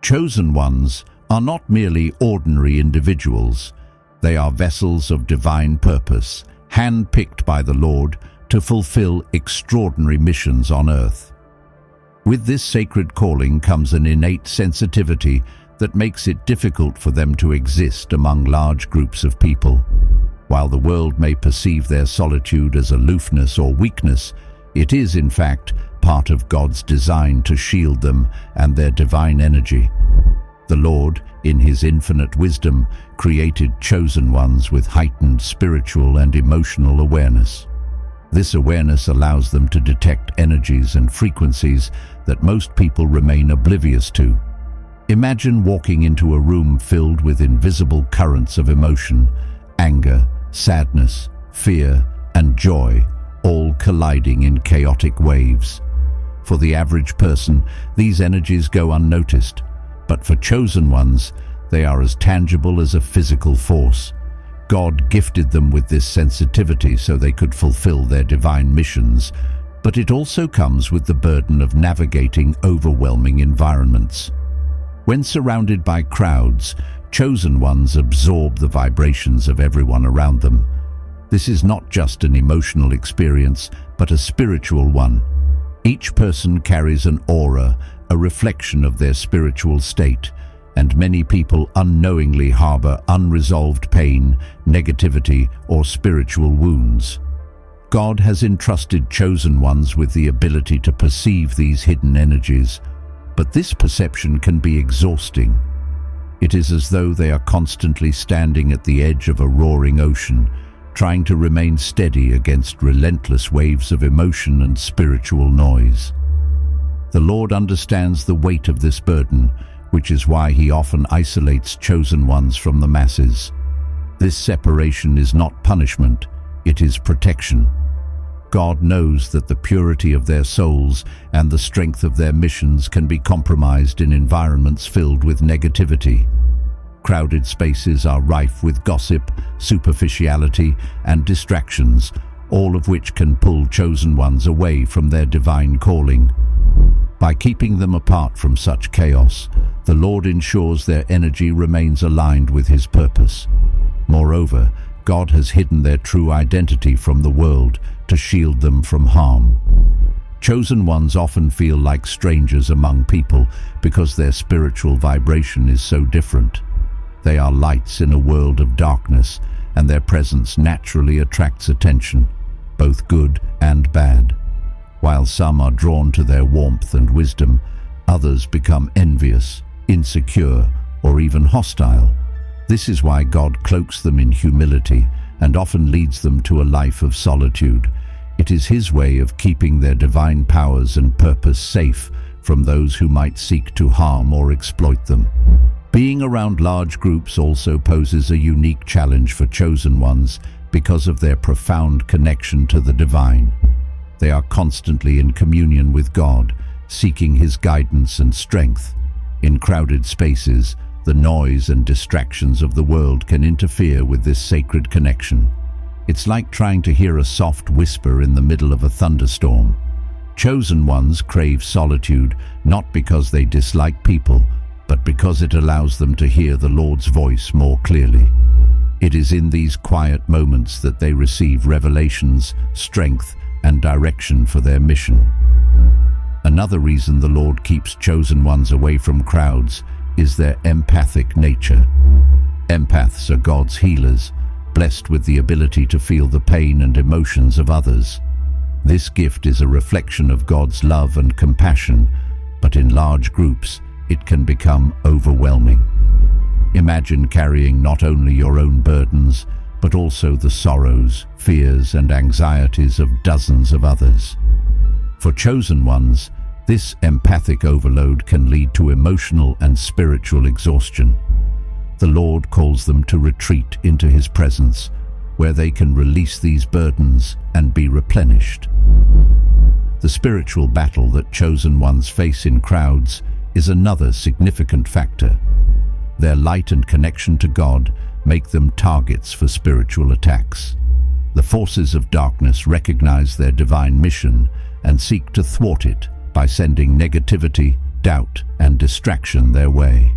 Chosen ones are not merely ordinary individuals. They are vessels of divine purpose, hand-picked by the Lord to fulfill extraordinary missions on earth. With this sacred calling comes an innate sensitivity that makes it difficult for them to exist among large groups of people. While the world may perceive their solitude as aloofness or weakness, it is, in fact, part of God's design to shield them and their divine energy. The Lord, in His infinite wisdom, created chosen ones with heightened spiritual and emotional awareness. This awareness allows them to detect energies and frequencies that most people remain oblivious to. Imagine walking into a room filled with invisible currents of emotion, anger, sadness, fear, and joy, all colliding in chaotic waves. For the average person, these energies go unnoticed, but for chosen ones, they are as tangible as a physical force. God gifted them with this sensitivity so they could fulfill their divine missions, but it also comes with the burden of navigating overwhelming environments. When surrounded by crowds, chosen ones absorb the vibrations of everyone around them. This is not just an emotional experience, but a spiritual one. Each person carries an aura, a reflection of their spiritual state, and many people unknowingly harbor unresolved pain, negativity, or spiritual wounds. God has entrusted chosen ones with the ability to perceive these hidden energies, but this perception can be exhausting. It is as though they are constantly standing at the edge of a roaring ocean, trying to remain steady against relentless waves of emotion and spiritual noise. The Lord understands the weight of this burden, which is why He often isolates chosen ones from the masses. This separation is not punishment, it is protection. God knows that the purity of their souls and the strength of their missions can be compromised in environments filled with negativity. Crowded spaces are rife with gossip, superficiality, and distractions, all of which can pull chosen ones away from their divine calling. By keeping them apart from such chaos, the Lord ensures their energy remains aligned with His purpose. Moreover, God has hidden their true identity from the world to shield them from harm. Chosen ones often feel like strangers among people because their spiritual vibration is so different. They are lights in a world of darkness, and their presence naturally attracts attention, both good and bad. While some are drawn to their warmth and wisdom, others become envious, insecure, or even hostile. This is why God cloaks them in humility and often leads them to a life of solitude. It is His way of keeping their divine powers and purpose safe from those who might seek to harm or exploit them. Being around large groups also poses a unique challenge for chosen ones because of their profound connection to the divine. They are constantly in communion with God, seeking His guidance and strength. In crowded spaces, the noise and distractions of the world can interfere with this sacred connection. It's like trying to hear a soft whisper in the middle of a thunderstorm. Chosen ones crave solitude not because they dislike people, but because it allows them to hear the Lord's voice more clearly. It is in these quiet moments that they receive revelations, strength, and direction for their mission. Another reason the Lord keeps chosen ones away from crowds is their empathic nature. Empaths are God's healers, blessed with the ability to feel the pain and emotions of others. This gift is a reflection of God's love and compassion, but in large groups, it can become overwhelming. Imagine carrying not only your own burdens, but also the sorrows, fears, and anxieties of dozens of others. For chosen ones, this empathic overload can lead to emotional and spiritual exhaustion. The Lord calls them to retreat into His presence, where they can release these burdens and be replenished. The spiritual battle that chosen ones face in crowds is another significant factor. Their light and connection to God make them targets for spiritual attacks. The forces of darkness recognize their divine mission and seek to thwart it by sending negativity, doubt, and distraction their way.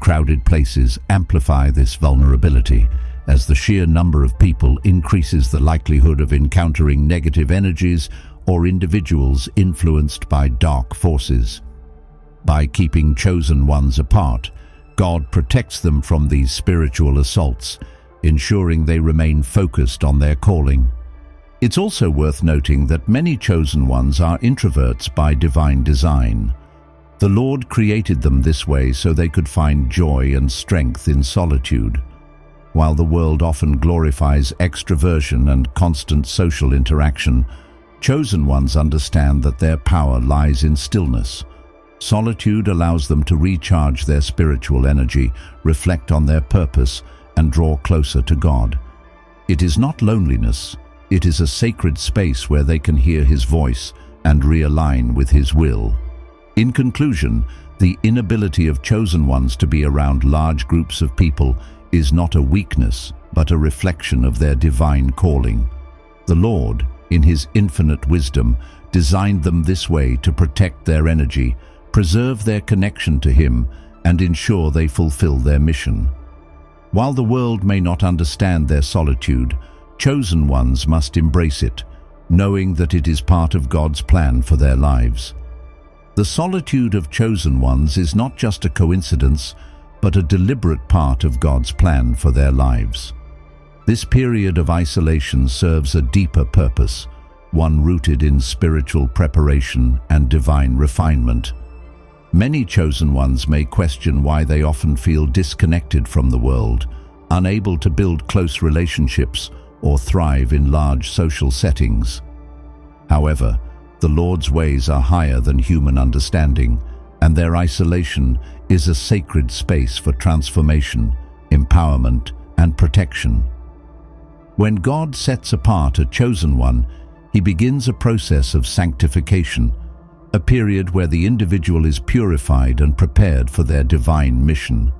Crowded places amplify this vulnerability, as the sheer number of people increases the likelihood of encountering negative energies or individuals influenced by dark forces. By keeping chosen ones apart, God protects them from these spiritual assaults, ensuring they remain focused on their calling. It's also worth noting that many chosen ones are introverts by divine design. The Lord created them this way so they could find joy and strength in solitude. While the world often glorifies extroversion and constant social interaction, chosen ones understand that their power lies in stillness. Solitude allows them to recharge their spiritual energy, reflect on their purpose, and draw closer to God. It is not loneliness, it is a sacred space where they can hear His voice and realign with His will. In conclusion, the inability of chosen ones to be around large groups of people is not a weakness, but a reflection of their divine calling. The Lord, in His infinite wisdom, designed them this way to protect their energy, preserve their connection to Him, and ensure they fulfill their mission. While the world may not understand their solitude, chosen ones must embrace it, knowing that it is part of God's plan for their lives. The solitude of chosen ones is not just a coincidence, but a deliberate part of God's plan for their lives. This period of isolation serves a deeper purpose, one rooted in spiritual preparation and divine refinement. Many chosen ones may question why they often feel disconnected from the world, unable to build close relationships or thrive in large social settings. However, the Lord's ways are higher than human understanding, and their isolation is a sacred space for transformation, empowerment, and protection. When God sets apart a chosen one, He begins a process of sanctification, a period where the individual is purified and prepared for their divine mission.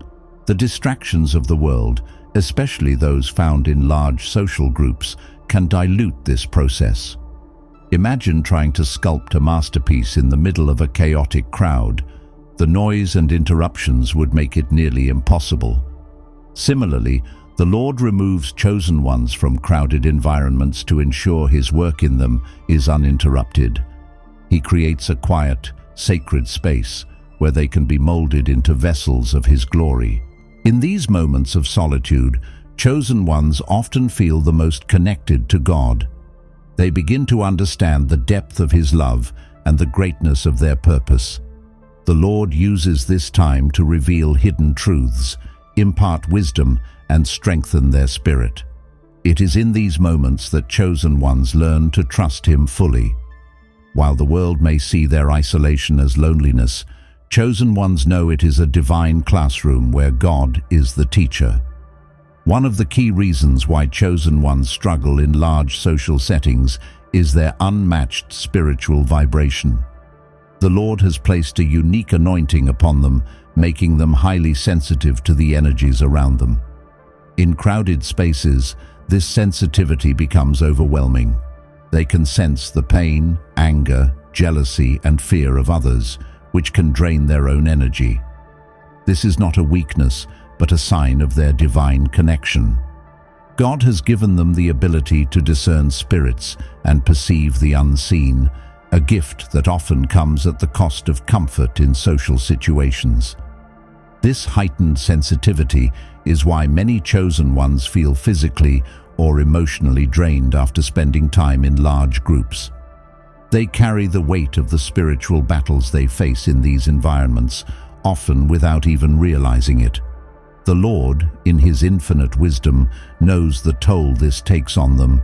The distractions of the world, especially those found in large social groups, can dilute this process. Imagine trying to sculpt a masterpiece in the middle of a chaotic crowd. The noise and interruptions would make it nearly impossible. Similarly, the Lord removes chosen ones from crowded environments to ensure His work in them is uninterrupted. He creates a quiet, sacred space where they can be molded into vessels of His glory. In these moments of solitude, chosen ones often feel the most connected to God. They begin to understand the depth of His love and the greatness of their purpose. The Lord uses this time to reveal hidden truths, impart wisdom, and strengthen their spirit. It is in these moments that chosen ones learn to trust Him fully. While the world may see their isolation as loneliness, chosen ones know it is a divine classroom where God is the teacher. One of the key reasons why chosen ones struggle in large social settings is their unmatched spiritual vibration. The Lord has placed a unique anointing upon them, making them highly sensitive to the energies around them. In crowded spaces, this sensitivity becomes overwhelming. They can sense the pain, anger, jealousy, and fear of others, which can drain their own energy. This is not a weakness, but a sign of their divine connection. God has given them the ability to discern spirits and perceive the unseen, a gift that often comes at the cost of comfort in social situations. This heightened sensitivity is why many chosen ones feel physically or emotionally drained after spending time in large groups. They carry the weight of the spiritual battles they face in these environments, often without even realizing it. The Lord, in His infinite wisdom, knows the toll this takes on them,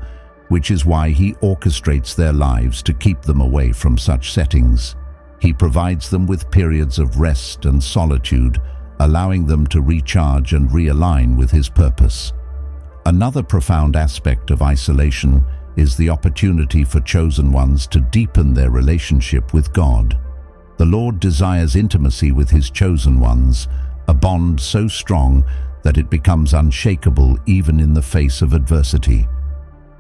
which is why He orchestrates their lives to keep them away from such settings. He provides them with periods of rest and solitude, allowing them to recharge and realign with His purpose. Another profound aspect of isolation is the opportunity for chosen ones to deepen their relationship with God. The Lord desires intimacy with His chosen ones, a bond so strong that it becomes unshakable even in the face of adversity.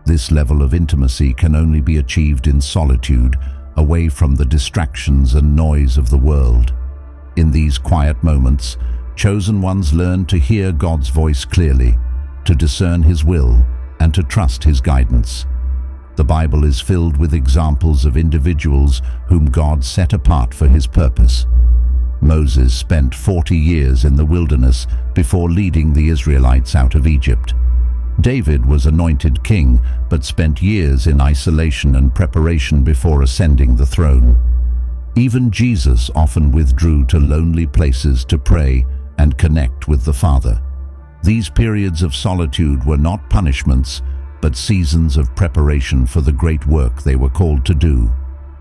This level of intimacy can only be achieved in solitude, away from the distractions and noise of the world. In these quiet moments, chosen ones learn to hear God's voice clearly, to discern His will, and to trust His guidance. The Bible is filled with examples of individuals whom God set apart for His purpose. Moses spent 40 years in the wilderness before leading the Israelites out of Egypt. David was anointed king, but spent years in isolation and preparation before ascending the throne. Even Jesus often withdrew to lonely places to pray and connect with the Father. These periods of solitude were not punishments, but seasons of preparation for the great work they were called to do.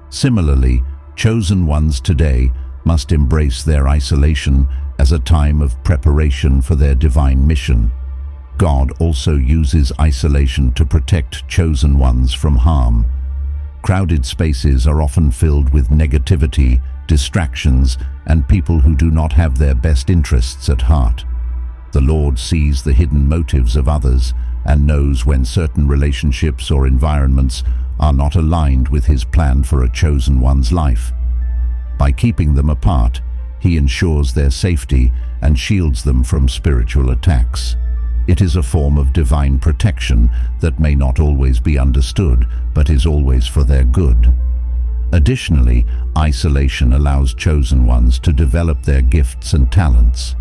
Similarly, chosen ones today must embrace their isolation as a time of preparation for their divine mission. God also uses isolation to protect chosen ones from harm. Crowded spaces are often filled with negativity, distractions, and people who do not have their best interests at heart. The Lord sees the hidden motives of others and knows when certain relationships or environments are not aligned with His plan for a chosen one's life. By keeping them apart, He ensures their safety and shields them from spiritual attacks. It is a form of divine protection that may not always be understood, but is always for their good. Additionally, isolation allows chosen ones to develop their gifts and talents.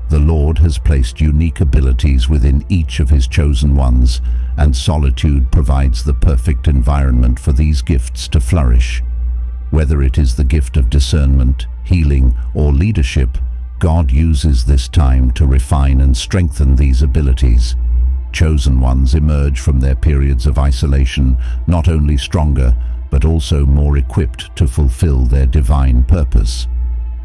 The Lord has placed unique abilities within each of His chosen ones, and solitude provides the perfect environment for these gifts to flourish. Whether it is the gift of discernment, healing, or leadership, God uses this time to refine and strengthen these abilities. Chosen ones emerge from their periods of isolation not only stronger, but also more equipped to fulfill their divine purpose.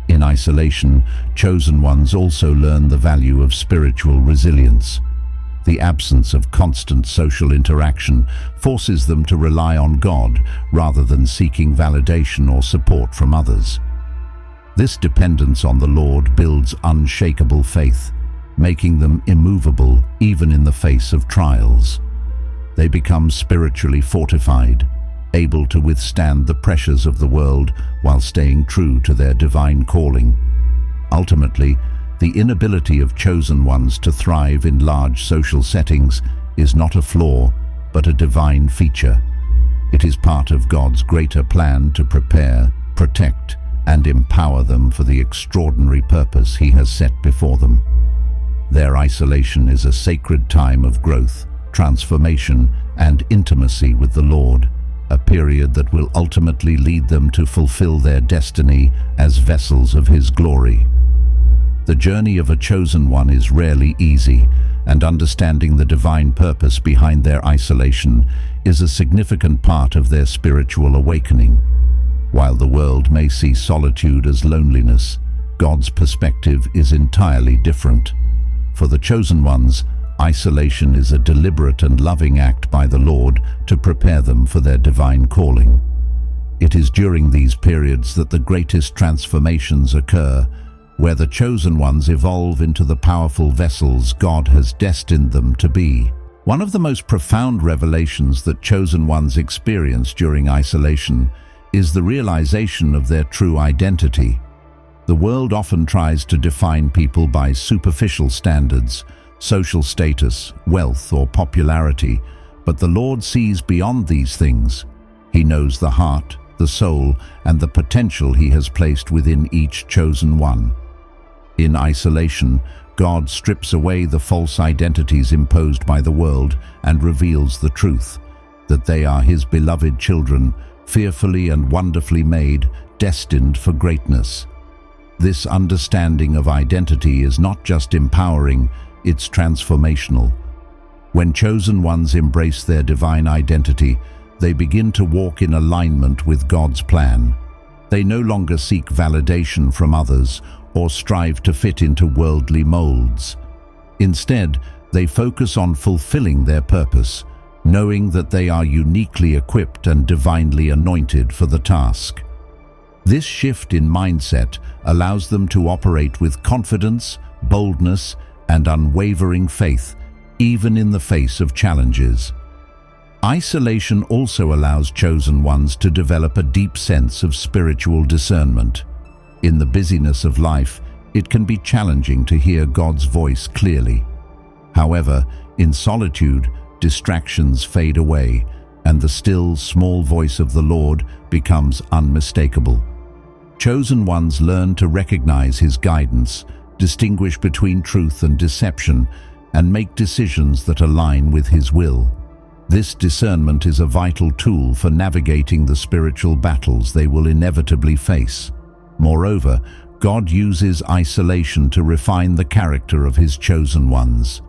In isolation, chosen ones also learn the value of spiritual resilience. The absence of constant social interaction forces them to rely on God rather than seeking validation or support from others. This dependence on the Lord builds unshakable faith, making them immovable even in the face of trials. They become spiritually fortified, able to withstand the pressures of the world while staying true to their divine calling. Ultimately, the inability of chosen ones to thrive in large social settings is not a flaw, but a divine feature. It is part of God's greater plan to prepare, protect, and empower them for the extraordinary purpose He has set before them. Their isolation is a sacred time of growth, transformation, and intimacy with the Lord, a period that will ultimately lead them to fulfill their destiny as vessels of His glory. The journey of a chosen one is rarely easy, and understanding the divine purpose behind their isolation is a significant part of their spiritual awakening. While the world may see solitude as loneliness, God's perspective is entirely different. For the chosen ones, isolation is a deliberate and loving act by the Lord to prepare them for their divine calling. It is during these periods that the greatest transformations occur, where the chosen ones evolve into the powerful vessels God has destined them to be. One of the most profound revelations that chosen ones experience during isolation is the realization of their true identity. The world often tries to define people by superficial standards, social status, wealth, or popularity, but the Lord sees beyond these things. He knows the heart, the soul, and the potential He has placed within each chosen one. In isolation, God strips away the false identities imposed by the world and reveals the truth, that they are His beloved children, fearfully and wonderfully made, destined for greatness. This understanding of identity is not just empowering, it's transformational. When chosen ones embrace their divine identity, they begin to walk in alignment with God's plan. They no longer seek validation from others or strive to fit into worldly molds. Instead, they focus on fulfilling their purpose, knowing that they are uniquely equipped and divinely anointed for the task. This shift in mindset allows them to operate with confidence, boldness, and unwavering faith, even in the face of challenges. Isolation also allows chosen ones to develop a deep sense of spiritual discernment. In the busyness of life, it can be challenging to hear God's voice clearly. However, in solitude, distractions fade away, and the still, small voice of the Lord becomes unmistakable. Chosen ones learn to recognize His guidance, distinguish between truth and deception, and make decisions that align with His will. This discernment is a vital tool for navigating the spiritual battles they will inevitably face. Moreover, God uses isolation to refine the character of His chosen ones.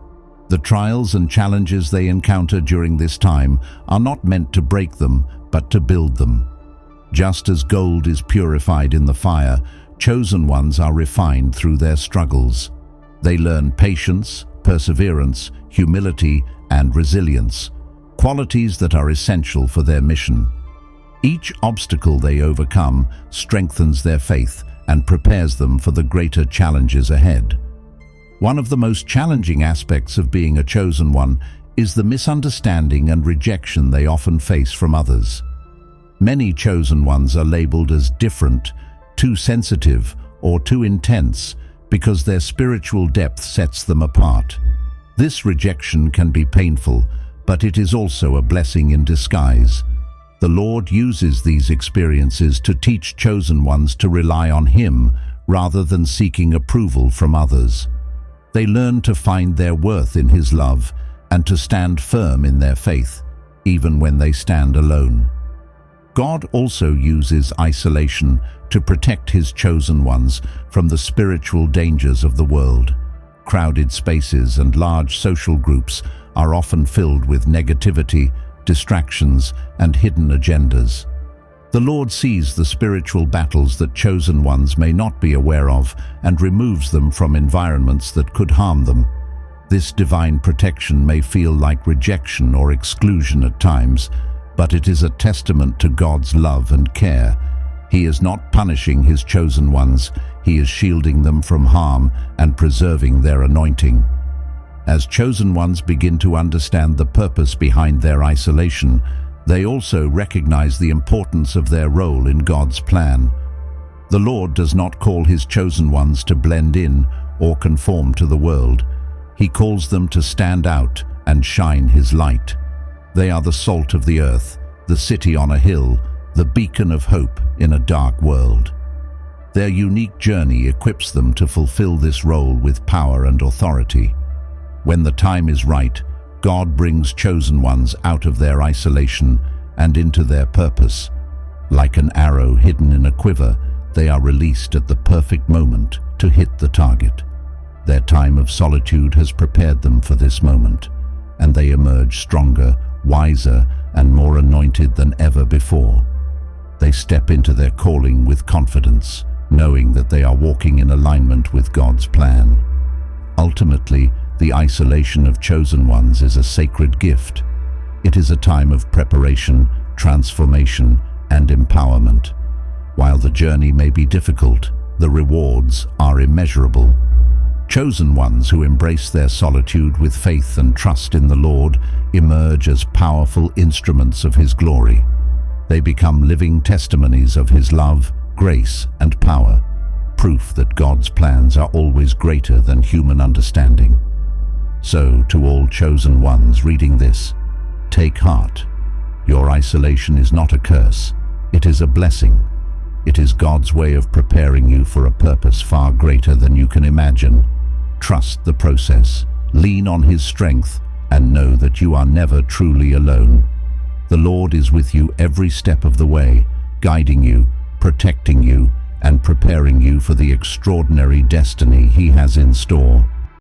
The trials and challenges they encounter during this time are not meant to break them, but to build them. Just as gold is purified in the fire, chosen ones are refined through their struggles. They learn patience, perseverance, humility, and resilience, qualities that are essential for their mission. Each obstacle they overcome strengthens their faith and prepares them for the greater challenges ahead. One of the most challenging aspects of being a chosen one is the misunderstanding and rejection they often face from others. Many chosen ones are labeled as different, too sensitive, or too intense because their spiritual depth sets them apart. This rejection can be painful, but it is also a blessing in disguise. The Lord uses these experiences to teach chosen ones to rely on Him rather than seeking approval from others. They learn to find their worth in His love and to stand firm in their faith, even when they stand alone. God also uses isolation to protect His chosen ones from the spiritual dangers of the world. Crowded spaces and large social groups are often filled with negativity, distractions, and hidden agendas. The Lord sees the spiritual battles that chosen ones may not be aware of and removes them from environments that could harm them. This divine protection may feel like rejection or exclusion at times, but it is a testament to God's love and care. He is not punishing His chosen ones, He is shielding them from harm and preserving their anointing. As chosen ones begin to understand the purpose behind their isolation, they also recognize the importance of their role in God's plan. The Lord does not call His chosen ones to blend in or conform to the world. He calls them to stand out and shine His light. They are the salt of the earth, the city on a hill, the beacon of hope in a dark world. Their unique journey equips them to fulfill this role with power and authority. When the time is right, God brings chosen ones out of their isolation and into their purpose. Like an arrow hidden in a quiver, they are released at the perfect moment to hit the target. Their time of solitude has prepared them for this moment, and they emerge stronger, wiser, and more anointed than ever before. They step into their calling with confidence, knowing that they are walking in alignment with God's plan. Ultimately, the isolation of chosen ones is a sacred gift. It is a time of preparation, transformation, and empowerment. While the journey may be difficult, the rewards are immeasurable. Chosen ones who embrace their solitude with faith and trust in the Lord emerge as powerful instruments of His glory. They become living testimonies of His love, grace, and power, proof that God's plans are always greater than human understanding. So, to all chosen ones reading this, take heart. Your isolation is not a curse, it is a blessing. It is God's way of preparing you for a purpose far greater than you can imagine. Trust the process, lean on His strength, and know that you are never truly alone. The Lord is with you every step of the way, guiding you, protecting you, and preparing you for the extraordinary destiny He has in store.